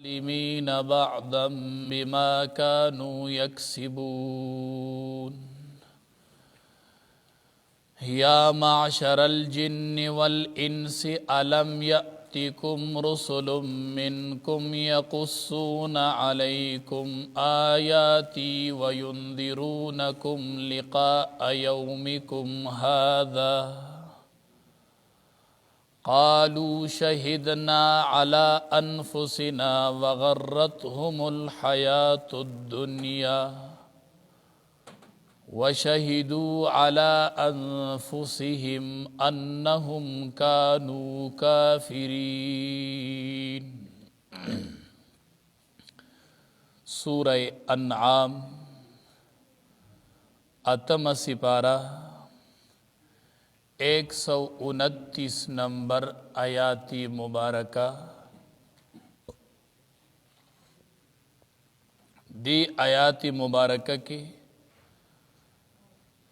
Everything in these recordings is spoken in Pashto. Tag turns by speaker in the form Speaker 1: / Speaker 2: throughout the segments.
Speaker 1: ظالمين بعضا بما كانوا يكسبون يا معشر الجن والإنس ألم يأتكم رسل منكم يقصون عليكم آياتي وينذرونكم لقاء يومكم هذا قالوا شهدنا على أنفسنا وغرتهم الحياة الدنيا وشهدوا على أنفسهم أنهم كانوا كافرين. سورہ انعام اتم سپارہ 129 نمبر آیاتی مبارکہ. دی آیاتی مبارکہ کی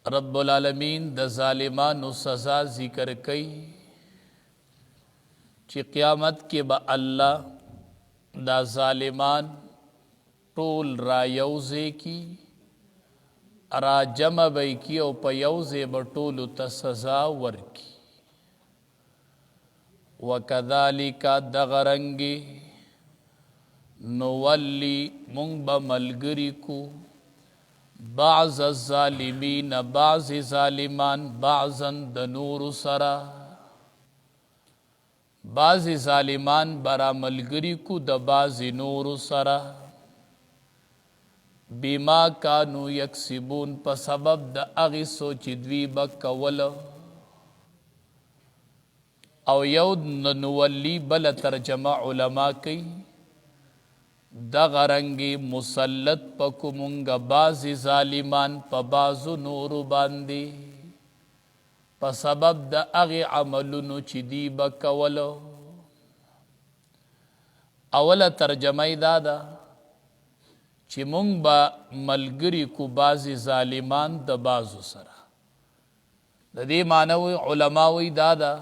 Speaker 1: رب العالمین د ظالمانو سزا ذکر کئی چی قیامت کے با اللہ دا ظالمان ټول را یوزے کی را جمع بی کی او پا یوزے بطولو تا سزا ورکی. وَكَذَلِكَ دغرنگی نولی منگ با ملگری کو بعض الظالمین بعض ظالمان بعضاً دنور سرا بعض ظالمان برا ملگری کو د بعض نور سرا بیما کانو یکسبون پا سبب د اغی سوچ دوی بکول او یود نولی بل ترجمہ علماء کی دغرنگی مسلط پکو منگا بعض ظالمان پا بعض نور باندی پا سبب د اغی عملونو چی دی بکول. اول ترجمہ دادا چی مونگ با ملگری کو بازی ظالمان د بازو سرا. دا دی معنوی علماوی دادا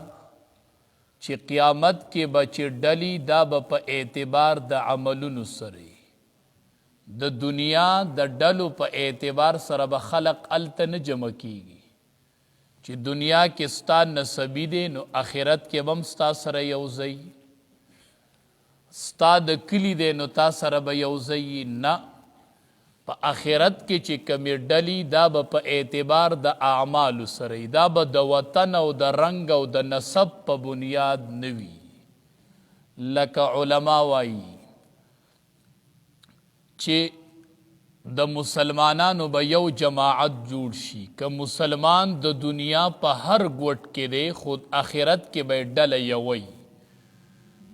Speaker 1: چی قیامت کے بچی ڈلی دا با پا اعتبار دا عملونو سری دا دنیا دا ڈلو پا اعتبار سر با خلق التن جمع کیگی چی دنیا کے ستا نصبی دے نو آخرت کے بم ستا سر یوزئی ستا دا کلی دے نو تا سر با یوزئی نا پا آخرت کی چی کمی ڈلی دا با پا اعتبار دا اعمال سری دا با دا وطن او دا رنگ او دا نسب پا بنیاد نوی. لکا علماء وائی چی دا مسلمانانو با یو جماعت جوڑ شی که مسلمان دا دنیا پا ہر گوٹ کے دے خود آخرت کے بے ڈل یوئی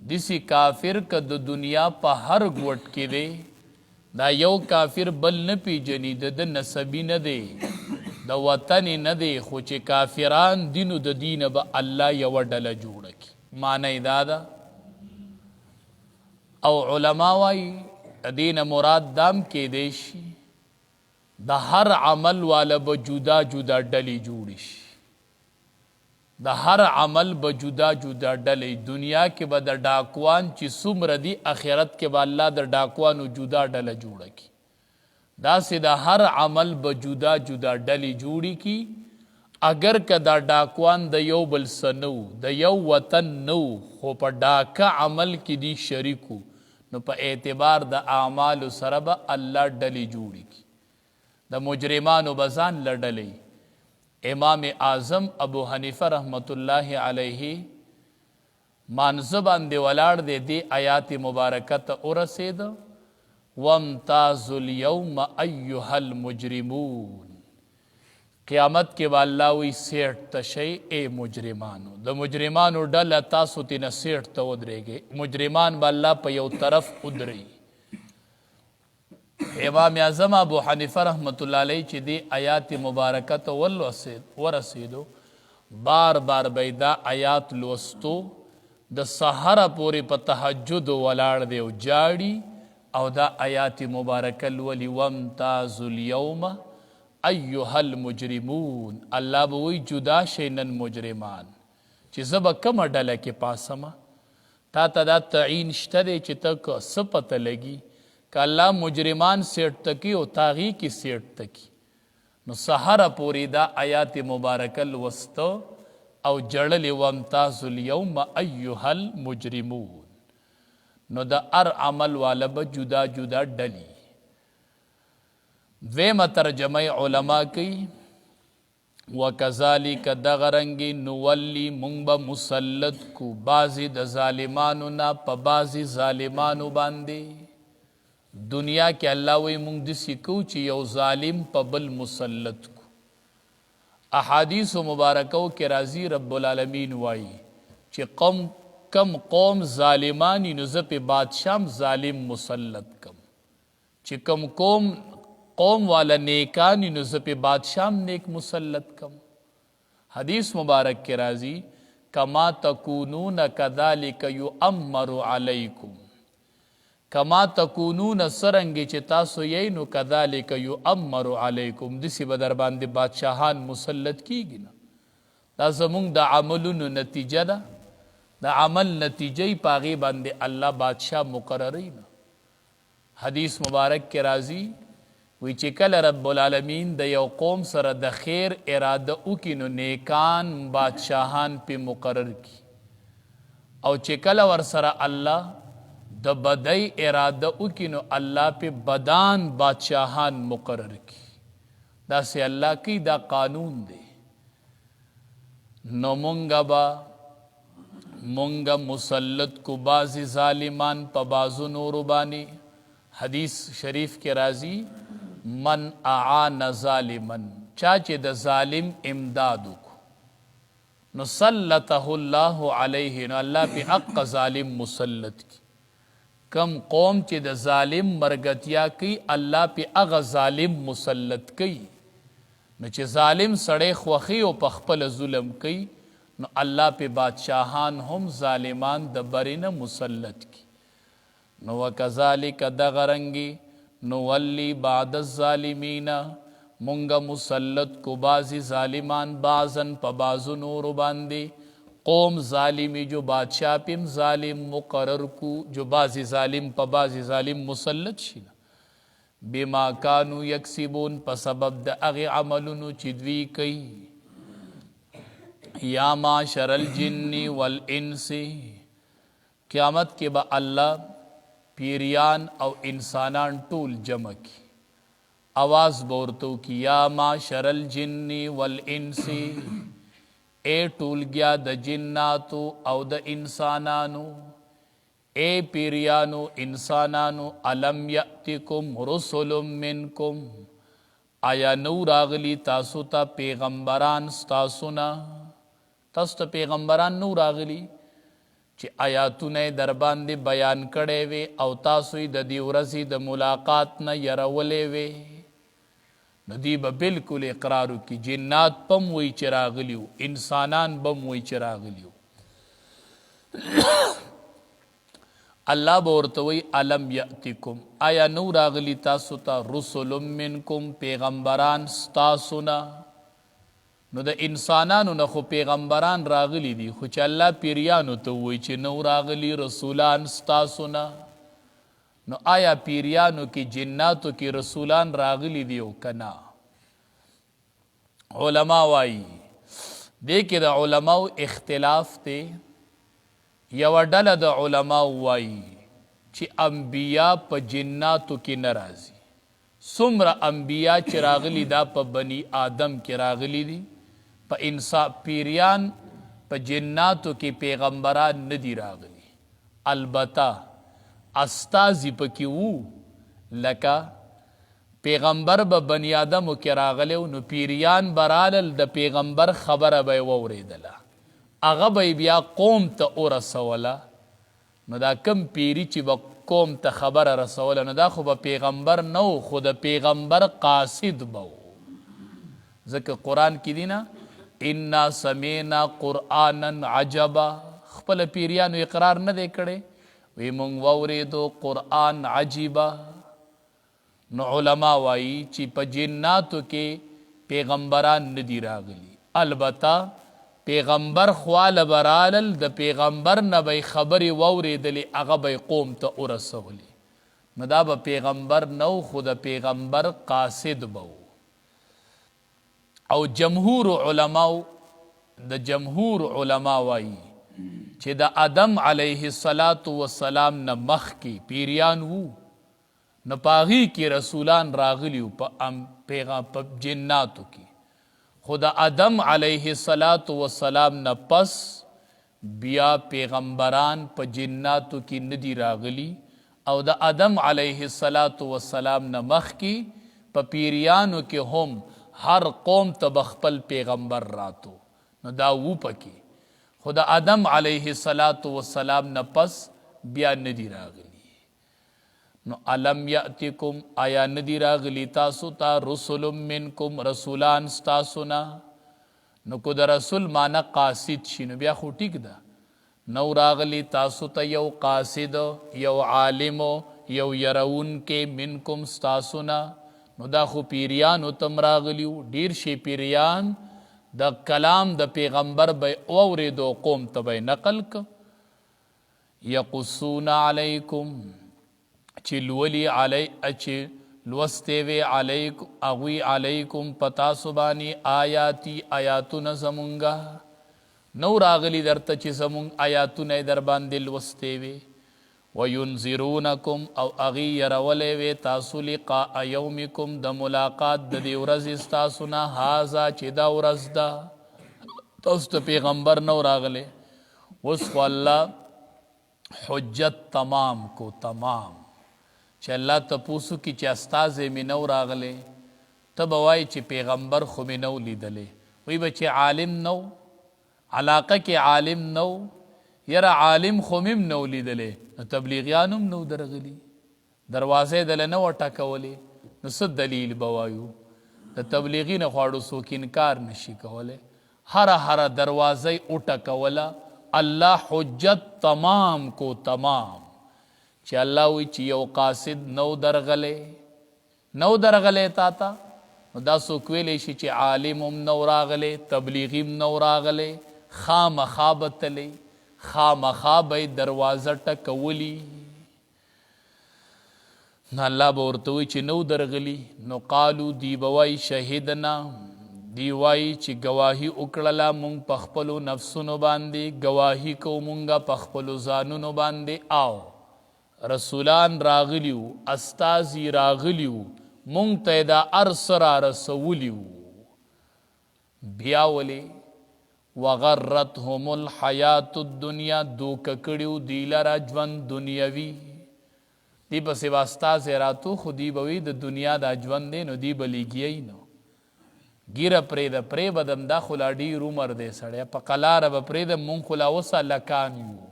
Speaker 1: دیسی کافر که دا دنیا پا ہر گوٹ کے دے دا یو کافر بل نپی جنی دا نسبی ندے دا وطنی ندے خوچے کافران دینو دا دین با اللہ یو ڈل جوڑکی معنی دادا. او علماء وائی دین مراد دام کے دیشی دا ہر عمل والا با جدا جدا ڈلی جوڑش دا ہر عمل با جدا جدا ڈلی دنیا کے با دا ڈاکوان چی سمر دی آخرت کے با اللہ دا ڈاکوانو جدا ڈل جوڑا کی دا سے دا ہر عمل با جدا جدا ڈلی جوڑی کی اگر که دا ڈاکوان دا یو بلسنو دا یو وطن نو خو پا ڈاکا عمل کی دی شریکو نو پا اعتبار دا اعمال سربا اللہ ڈلی جوڑی کی دا مجرمانو بزان لڈلی. امام اعظم ابو حنیفہ رحمت اللہ علیہ مانزبان دے ولار دے دی آیات مبارکت ارسید وامتاز اليوم ایوہ المجرمون قیامت کے واللہوی سیٹ تشئی اے مجرمانو دا مجرمانو ڈل تاسو تینا سیٹ تا ادرے گے مجرمان واللہ پا یو طرف ادرے. امام اعظم ابو حنیفہ رحمت اللہ علیہ چی دی آیات مبارکت ورسیدو بار بار بیدا آیات لوستو دا سحر پوری پا تحجد والار دیو جاڑی او دا آیات مبارکل ولی وامتاز اليوم ایوہ المجرمون اللہ بوئی جدا شینن مجرمان چی زبا کم ڈالا کے پاسما تا ته دا تعین شته دی چې ته که څه پته لګي که الله مجرمان سیټ تکی او تاغي کې سیټ تکی نو سحر پوری دا آیات مبارکه لوسته او جړلې وامتاز اليوم ایها المجرمون نو د ار عمل والا به جدا جدا ډلی دویمه ترجمه علما کوي وکذالک دغرنګي نولی مونږ به مسلط کو بعضې د ظالمانو نه په بعضې ظالمانو باندې دنیا کې الله وی مونږ داسې کوو چې یو ظالم په بل مسلط کو احادیث مبارکو کې راځي رب العالمین وایي چې کم قوم ظالمانی نو زه پې بادشاهم ظالم مسلط کم چې کم قوم والا نیکانی نو زه پې بادشاهم نیک مسلط کم حدیث مبارک کې راځي کما تکونون کذالک یؤمر علیکم کما تکونون سرنګې چې تاسو یې نو کذالک یؤمر علیکم داسې به در باندې بادشاهان مسلط کیږي نه دا زمونږ د عملونو نتیجه ده د عمل نتیجه یې په هغې باندې الله بادشاه مقرروي نه حدیث مبارک کې راځي وی چې کله رب العالمین د یو قوم سره د خیر اراده وکړي نو نیکان بادشاهان پې مقرر کی او چې کله ورسره الله د بدی اراده وکړي نو الله پې بدان بادشاهان مقرر کی داسې الله کی دا قانون دی نو مونږ مسلط کو بعضې ظالمان په بعضو نورو باندې حدیث شریف کې راځي من اعان ظالمن چا چې د ظالم امداد وکړو نو سلطه الله علیه نو الله پې حق ظالم مسلط کی کم قوم چې د ظالم مرګتیا کوي الله پې هغه ظالم مسلط کوي نو چې ظالم سړی خوښي او په خپله ظلم کوي نو الله پې بادشاهان هم ظالمان د برې نه مسلط کی نو وکذالک دغرنګي نولی بعد الظالمین مونږ مسلط کو بعضی ظالمان بعضن په بعضو نورو باندې قوم ظالمی جو بادشاہ پم ظالم مقرر کو جو بعضی ظالم په بعضی ظالم مسلط شي بما کانوا یکسبون په سبب د هغې عملونو چې دوی کوي یا معشر الجن والانس قیامت کې به الله پیریان او انسانان ټول جمع کی آواز بورتو کی یا معشر الجن والانس اے ټول گیا د جناتو او د انسانانو اے پیریانو انسانانو علم یأتکم رسل منکم آیا نو راغلی تاسو ته پیغمبران ستاسو نه تاسو ته پیغمبران نو راغلی چې آیاتونه در باندې بیان کړي وي او تاسو یې د دې ورځې د ملاقات نه یرولې وي نو دوی به بلکل اقرار وکړي جنات بم وایي چې راغلي وو انسانان بم وایي چې راغلي وو الله به ورته وایي الم یأتکم آیا نو راغلي تاسو ته رسل منکم پیغمبران ستاسو نه نو د انسانانو نه خو پیغمبران راغلی دي خو چې الله پیریانو ته وایي چې نو راغلي رسولان ستاسو نه نو آیا پیریانو کې جناتو کې رسولان راغلی دي او که نه علما وایي دې کې د علماو اختلاف دی یوه ډله د علماو وایي چې انبیا په جناتو کې نه راځي څومره انبیا چې راغلي دا په بني آدم کې راغلي دي په انسان پیریان په جناتو کې پیغمبران نه دي راغلي البته استازي پکې وو لکه پیغمبر به بني آدمو کې راغلی نو پیریان به رالل د پیغمبر خبره به یې واورېدله هغه به بیا قوم ته ورسوله نو دا کم پیری چې به قوم ته خبره رسوله نو دا خو به پیغمبر نه و خو د پیغمبر قاصد به و ځکه قرآن کې دی نه انا سمینا قرآنا عجبا خپل پیریانو اقرار نه دی کړی وی مونږ واورېدو قرآن عجیبه نو علما وایي چې په جناتو کې پیغمبران نه دي راغلي البته پیغمبر خواله برالل د پیغمبر نه به خبرې واورېدلې هغه به قوم ته ورسولې نو دا به پیغمبر نو خو د پیغمبر قاصد به او جمهور علما وایي چې د آدم علیه السلام نه مخکې پیریان وو نو پاغي کې رسولان راغلی په جناتو کې خو د آدم علیه السلام نه پس بیا پیغمبران په جناتو کې ندی راغلی او د آدم علیه السلام نه مخکې په پیریانو کې هم هر قوم ته بخپل پیغمبر راتو نو دا وو پکې خو د آدم علیه السلام نه پس بیا ندی راغلی نو علم یأتکم آیا ندی راغلی تاسو ته رسول منکم رسولان ستاسونا نو کو د رسول معنی قاصد شي نو بیا خو ټیک ده نو راغلی تاسو ته یو قاصد یو عالم یو يرون کې منکم ستاسونا نو دا خو پیریانو تم راغلیو ډیر شي پیریان د کلام د پیغمبر به اوریدو قوم ته به نقل ک یقصون علیکم چې لولی علی چې لوستې وی علیکم اغوی علیکم پتا سبانی آیاتی آیاتونه زمونږه نو راغلی درته چې زمونږ آیاتونه در باندې لوستې وی وینذرونکم او اغي يرولې وی تاسو لقاء یومکم د ملاقات د دې ورځې ستاسو نه هاذا چې دا ورځ ده تاسو ته پیغمبر نو راغله اوس الله حجت تمام کو تمام چې الله تپوسو کی چې استاد می نو راغله تب وای چې پیغمبر خو می نو لیدلې وی بچ عالم نو علاقه کې عالم نو یرا عالم خو مم نو لیدلې تبلیغیانم نو درغلی دروازه دل نو ټکولې نو څه دلیل بوایو د تبلیغین خواړو سوک انکار نشي کوله هر دروازه او ټکوله الله حجت تمام کو تمام چې الله وی چې یو قاصد نو درغله تا دا سوک ویلې شي چې عالمم نو راغله تبلیغیم نو راغله خامخابتلی خامخابه دروازه ټکولی نو الله به ورته وی چې نو درغلی نو قالو دی بوای شهیدنا دی وای چې گواهی وکړله مونږ په خپلو نفسونو باندې گواهی کو مونږه په خپلو ځانونو باندې او رسولان راغلیو استازي راغلیو مونږ ته دا ارسرا رسولیو بیا ولی وغرتهم الحیات الدنیا دوک کړیو دی لرا ژوند دنیوي دی پسې واسطه زیراتو خو دی بوي د دنیا د ژوند دی نو دی بلیږي نو ګیره پرې بدم دا خلا ډیر عمر دی سړی په قلاره به پرې د مونږ خلا وسه لکان یو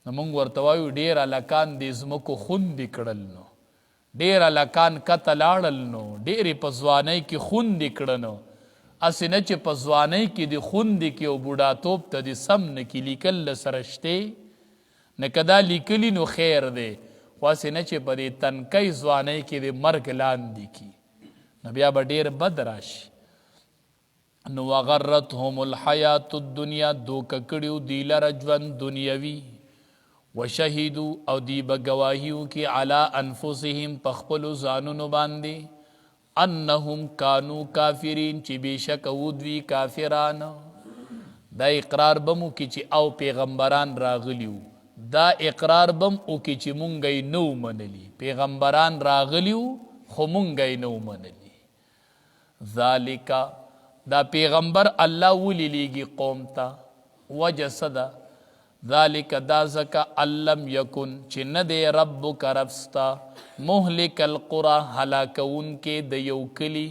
Speaker 1: نو مونږ ورته وایو ډیر لکان دې زمکو خوندې کړل نو ډیر لکان کته لاړل نو ډیرې په ځوانۍ کې خوندې کړنو اسی نه چې په ځوانۍ کې د خوندې کې او بوډاتوب ته د سم نه کې لیکل سره شته نه که دا لیکلي نو خیر دی خو هسې نه چې په دې تنکۍ ځوانۍ کې د مرګ لاندې کې نو بیا به ډېر بد راشي نو وغرتهم الحیات الدنیا دوکه کړیو دی لره ژوند دنیوي وشهدو او دی به ګواهي وکړي علی انفسهم په خپلو ځانونو باندې انهم کانو کافرین چې بېشک ودوي کافران دا اقرار بم وکړي چې او پیغمبران راغلیو دا اقرار بم وکړي چې مونږ یې نو منلي پیغمبران راغلیو خو مونږ یې نو منلي ذالک دا پیغمبر الله ولی لیږي قوم ته وجه څه ده ذالک دا ځکه علم یکن چې نه دی ربک ربستا مهلک القرى هلاکونکې د یو کلي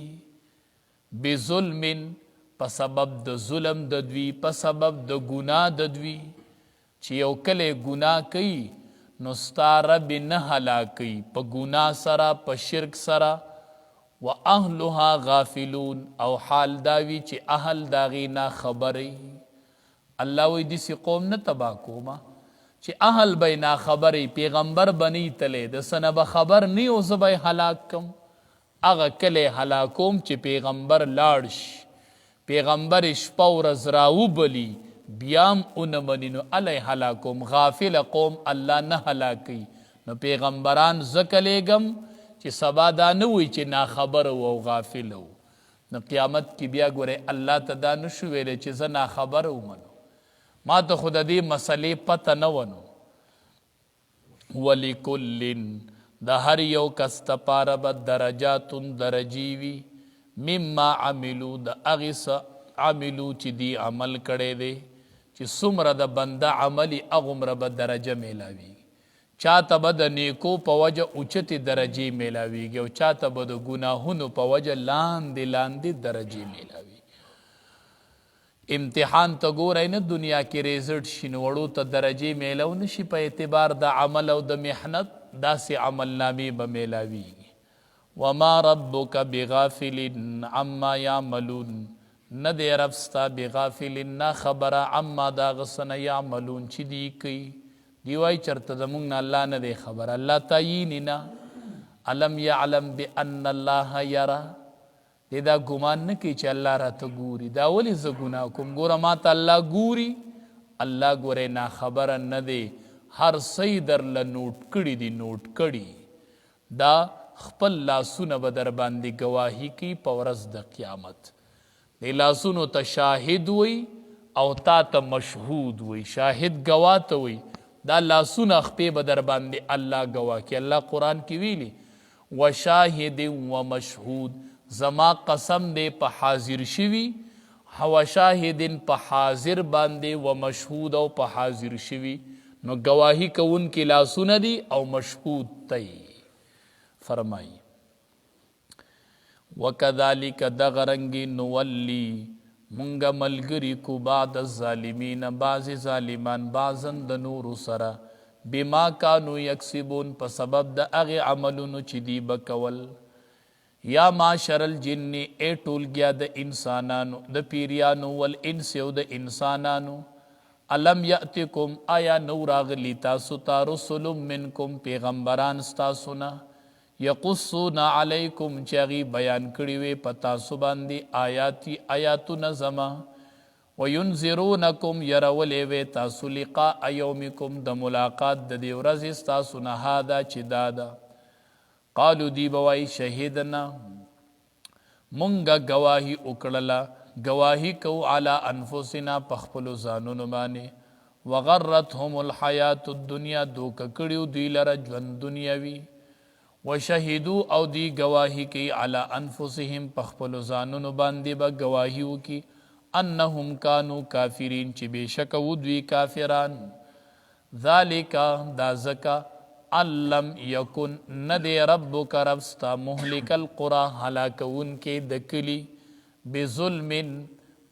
Speaker 1: بظلم په سبب د ظلم د دوی په سبب د ګناه د دوی چې یو کلی ګناه کوي نو ستا رب نه هلاکوي په ګناه سره په شرک سره و اهلها غافلون او حال داوی چې اهل داغي نه خبري الله وی دسی قوم نه تبا کوما چې اهل بینا خبري پیغمبر بنی تله د سنه به خبر نی او زبې هلاک کم اغه کله هلاکوم چې پیغمبر لاړ شي پیغمبر شپه ورځ راوبلي بیام اونه مني نو الی هلاکوم. غافل قوم الله نه هلاکي. نو پیغمبران ځکه لیږم چې سبا دا نه وي چې ناخبر او غافل و. نو قیامت کې بیا ګورئ الله ته دا نشو ویلی چې زه ناخبر ومنو، ما ته خو د دې مسلې پته نه ونو. ولکل د هر یو کس دپاره به درجاتون درجې وي مما عملو د هغې څه عملو چې دی عمل کړی دی، چې څومره د بنده عملي هغومره به درجه میلاویږي. چاته به د نیکو په وجه اوچتې درجې میلاویږي او چاته به د ګناهونو په وجه لاندې لاندې درجې میلاویږي. امتحان ته ګورئ نه دنیا کې ریزلټ شي نو وړو ته درجې میلاو نشي په اعتبار د عمل او د محنت، داسې عمل نامې به میلاویږي. وما ربک بغافل عما یعملون، نه دی رب ستا بغافل نا خبره عما دا غسنه یعملون چې دی کوي. دی وای چرته زمونږ نه الله نه دی خبر، الله تعیین نه. علم یعلم بان الله یرا، دی دا ګمان نه کوي چې الله راته ګوري. دا ولې زه ګناه کوم؟ ګوره ما ته الله ګوري. الله ګوره ناخبره نه دی، هر څه درله نوټ کړي دي، نوټ کړي. دا خپل لاسونه به در باندې ګواهي کوي په ورځ د قیامت. دی لاسونو ته شاهد وي او تا ته مشهود وي. شاهد ګواه ته وي، دا لاسونه خپې به در باندې الله ګواه کوي. الله قرآن کې ویلي وشاهد و مشهود، زما قسم دی په حاضر شوي، وشاهد په حاضر باندې و مشهود او په حاضر شوي. نو گواهی کوونکي لاسونه دي او مشهود تی. فرمائی وکذالک دغرنگی نولی منگا ملگری کو بعد الظالمین، بعض ظالمان بعضن د نور سرا بما کانو یکسبون په سبب د اغی عملونو چی دی بکول. یا معاشر الجن اے ټولګیا د انسانانو د پیریانو والانس او د انسانانو، علم یأتکم آیا نو راغلی تاسو ته رسل منکم پیغمبران ستاسونا، یقصون علیکم چې هغې بیان کړي وي په تاسو باندې آیاتونه زما، وینذرونکم یرولی وی تاسو لقاء یومکم د ملاقات د دې ورځې ستاسو نه هادا چې دا ده. قالو دی بوای شهیدنا مونږه گواهی وکړله، گواهی کو علی انفسنا په خپلو ځانونو باندې، وغرتهم الحیات الدنیا دوکه کړیو دوی لره ژوند دنیاوي، وشهدو او دی گواهی کی علی انفسهم په خپلو ځانونو باندې به گواهی وکي انهم کانو کافرین چې بېشکه و دوی کافران. ذالک دا ځکه علم یکن ندی ربک رب ستا مهلک القرى هلاکون کې د کلی بظلم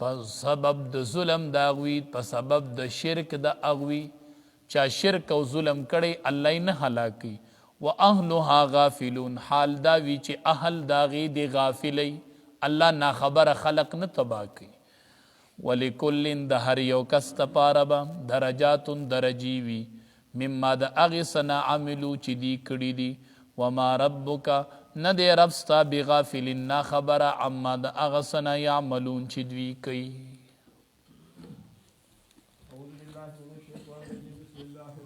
Speaker 1: په سبب د ظلم د اغوی، په سبب د شرک د اغوی. چا شرک او ظلم کړی الله نه هلاکی. و اهلها غافلون، حال دا وی چې اهل داغی دی غافلی، الله ناخبر خلق نه تبا کی. ولکل د هر یو کس دپاره به درجات درجی وی مما د هغې څه نه عملو چې دی کړي دي. وما ربک نه دی رب ستا بغافل ناخبره عما د هغه څه نه یعملون چې دوی کوي.